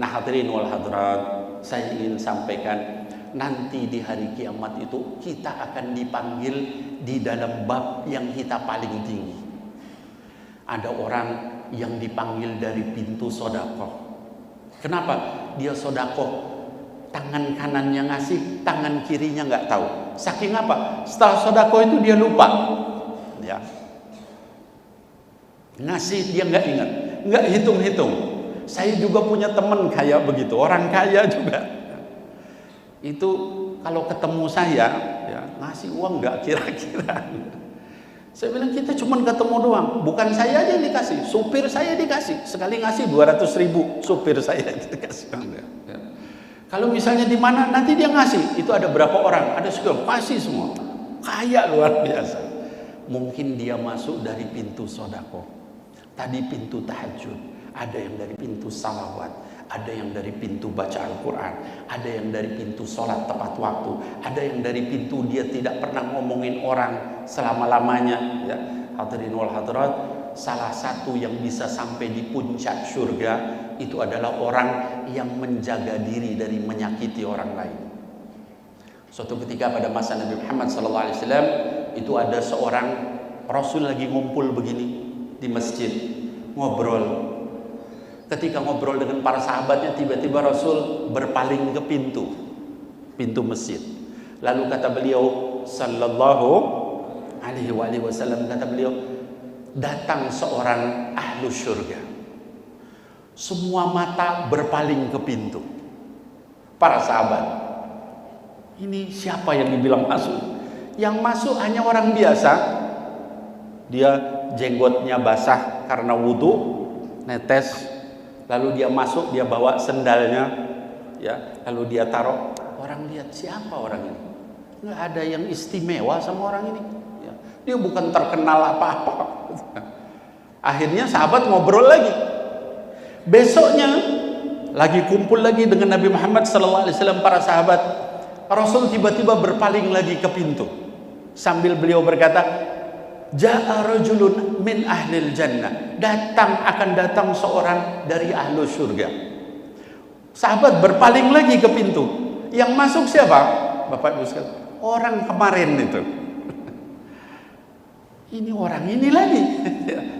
Nah hadirin wal hadirat, saya ingin sampaikan, nanti di hari kiamat itu kita akan dipanggil di dalam bab yang kita paling tinggi. Ada orang yang dipanggil dari pintu sodakoh. Kenapa? Dia sodakoh, tangan kanannya ngasih, tangan kirinya nggak tahu. Saking apa? Setelah sodakoh itu dia lupa, ya. Ngasih dia nggak ingat, nggak hitung-hitung. Saya juga punya teman kayak begitu, orang kaya juga. Itu kalau ketemu saya, ya, ngasih uang nggak kira-kira. Saya bilang kita cuma ketemu doang, bukan saya aja yang dikasih, supir saya dikasih. Sekali ngasih 200.000, supir saya dikasih. Ya. Kalau misalnya di mana nanti dia ngasih, itu ada berapa orang, ada segala kasih semua. Kaya luar biasa. Mungkin dia masuk dari pintu sodako, tadi pintu tahajud. Ada yang dari pintu salawat, ada yang dari pintu baca Al-Quran, ada yang dari pintu sholat tepat waktu, ada yang dari pintu dia tidak pernah ngomongin orang selama-lamanya, ya. Hadirin wal hadirat, salah satu yang bisa sampai di puncak surga itu adalah orang yang menjaga diri dari menyakiti orang lain. Suatu ketika pada masa Nabi Muhammad SAW, itu ada seorang Rasul lagi ngumpul begini di masjid, ngobrol. Ketika ngobrol dengan para sahabatnya, tiba-tiba Rasul berpaling ke pintu masjid. Lalu kata beliau sallallahu alaihi wasallam, kata beliau, datang seorang ahlu surga. Semua mata berpaling ke pintu. Para sahabat, ini siapa yang dibilang masuk? Yang masuk hanya orang biasa. Dia jenggotnya basah karena wudhu, netes. Lalu dia masuk, dia bawa sendalnya, ya. Lalu dia taruh. Orang lihat, siapa orang ini? Nggak ada yang istimewa sama orang ini. Ya. Dia bukan terkenal apa-apa. Akhirnya sahabat ngobrol lagi. Besoknya lagi kumpul lagi dengan Nabi Muhammad SAW, para sahabat. Rasul tiba-tiba berpaling lagi ke pintu sambil beliau berkata, Ja'a rajulun min ahlil jannah, akan datang seorang dari ahlu surga. Sahabat berpaling lagi ke pintu. Yang masuk siapa? Bapak Ibu sekalian, orang kemarin itu. Ini orang ini lagi.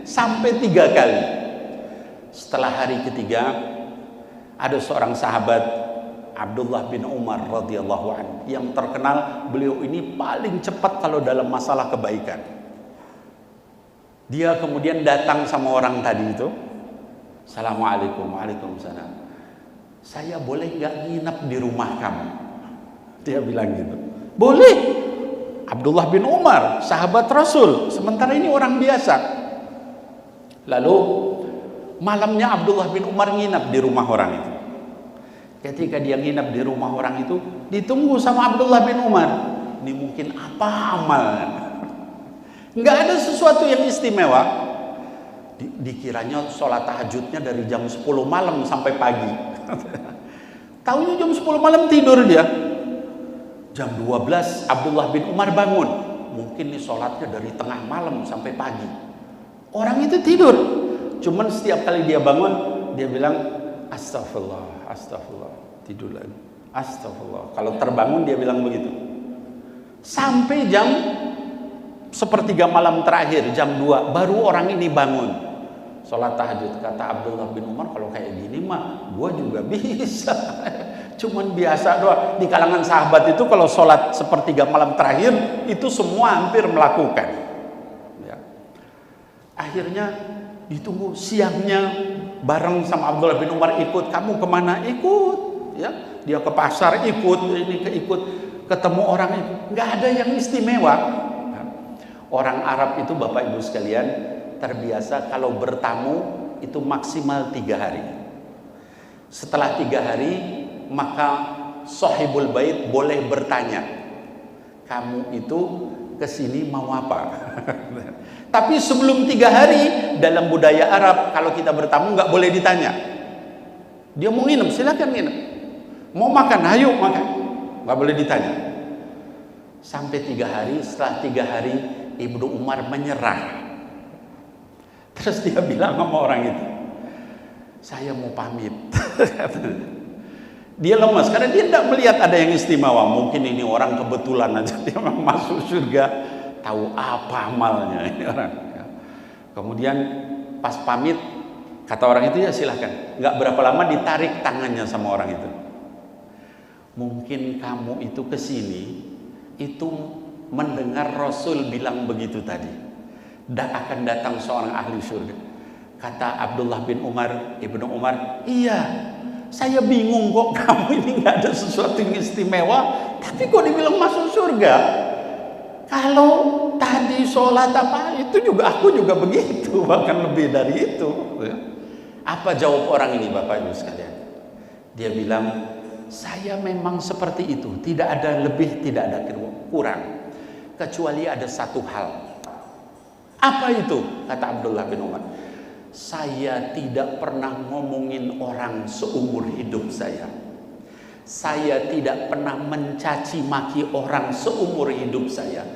Sampai 3 kali. Setelah hari ketiga, ada seorang sahabat, Abdullah bin Umar radhiyallahu anhu, yang terkenal beliau ini paling cepat kalau dalam masalah kebaikan. Dia kemudian datang sama orang tadi itu. Assalamualaikum. Waalaikumsalam. Saya boleh nggak nginep di rumah kamu? Dia bilang gitu. Boleh. Abdullah bin Umar, sahabat Rasul, sementara ini orang biasa. Lalu malamnya Abdullah bin Umar nginep di rumah orang itu. Ketika dia nginep di rumah orang itu, ditunggu sama Abdullah bin Umar. Ini mungkin apa amalnya? Nggak ada sesuatu yang istimewa. Dikiranya sholat tahajudnya dari jam 10 malam sampai pagi. Tahunya jam 10 malam tidur dia. Jam 12 Abdullah bin Umar bangun. Mungkin nih sholatnya dari tengah malam sampai pagi. Orang itu tidur. Cuman setiap kali dia bangun, dia bilang astagfirullah, astagfirullah. Tidur lagi, astagfirullah. Kalau terbangun dia bilang begitu. Sampai jam sepertiga malam terakhir, jam 2, baru orang ini bangun sholat tahajud. Kata Abdullah bin Umar, kalau kayak gini mah gue juga bisa. Cuman biasa doang. Di kalangan sahabat itu kalau sholat sepertiga malam terakhir itu semua hampir melakukan, ya. Akhirnya ditunggu siangnya, bareng sama Abdullah bin Umar ikut. Kamu kemana? Ikut, ya. Dia ke pasar ikut, ini ikut, ketemu orang itu. Nggak ada yang istimewa. Orang Arab itu Bapak Ibu sekalian terbiasa kalau bertamu itu maksimal 3 hari. Setelah 3 hari maka sahibul bait boleh bertanya, kamu itu kesini mau apa? Tapi sebelum 3 hari dalam budaya Arab kalau kita bertamu nggak boleh ditanya. Dia mau nginep silakan nginep, mau makan ayo makan, nggak boleh ditanya. Sampai 3 hari, setelah 3 hari Ibnu Umar menyerah. Terus dia bilang sama orang itu, saya mau pamit. Dia lemas karena dia tidak melihat ada yang istimewa. Mungkin ini orang kebetulan aja dia masuk surga, tahu apa amalnya ini orang. Kemudian pas pamit, kata orang itu, ya silahkan. Nggak berapa lama ditarik tangannya sama orang itu. Mungkin kamu itu kesini itu mendengar Rasul bilang begitu tadi, dan akan datang seorang ahli surga. Kata Abdullah bin Umar, Ibnu Umar, iya, saya bingung kok kamu ini nggak ada sesuatu yang istimewa, tapi kok dibilang masuk surga? Kalau tadi sholat apa itu juga aku juga begitu, bahkan lebih dari itu. Apa jawab orang ini, Bapak Ibu sekalian? Dia bilang, saya memang seperti itu, tidak ada lebih, tidak ada kurang, kecuali ada satu hal. Apa itu? Kata Abdullah bin Umar, saya tidak pernah ngomongin orang seumur hidup saya. Saya tidak pernah mencaci maki orang seumur hidup saya.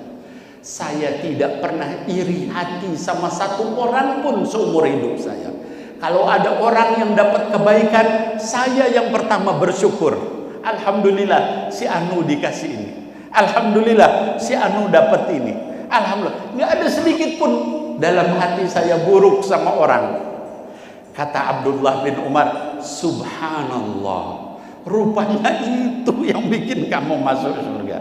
Saya tidak pernah iri hati sama satu orang pun seumur hidup saya. Kalau ada orang yang dapat kebaikan, saya yang pertama bersyukur. Alhamdulillah si Anu dikasih ini. Alhamdulillah si Anu dapat ini. Alhamdulillah. Nggak ada sedikit pun dalam hati saya buruk sama orang. Kata Abdullah bin Umar, subhanallah, rupanya itu yang bikin kamu masuk surga.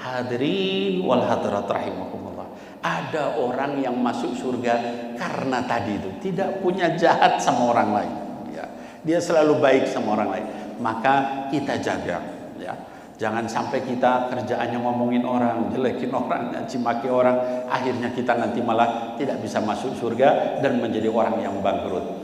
Hadirin wal hadirat rahimakumullah. Ada orang yang masuk surga karena tadi itu tidak punya jahat sama orang lain, ya. Dia selalu baik sama orang lain. Maka kita jaga, ya. Jangan sampai kita kerjaannya ngomongin orang, jelekin orang, caci maki orang, akhirnya kita nanti malah tidak bisa masuk surga dan menjadi orang yang bangkrut.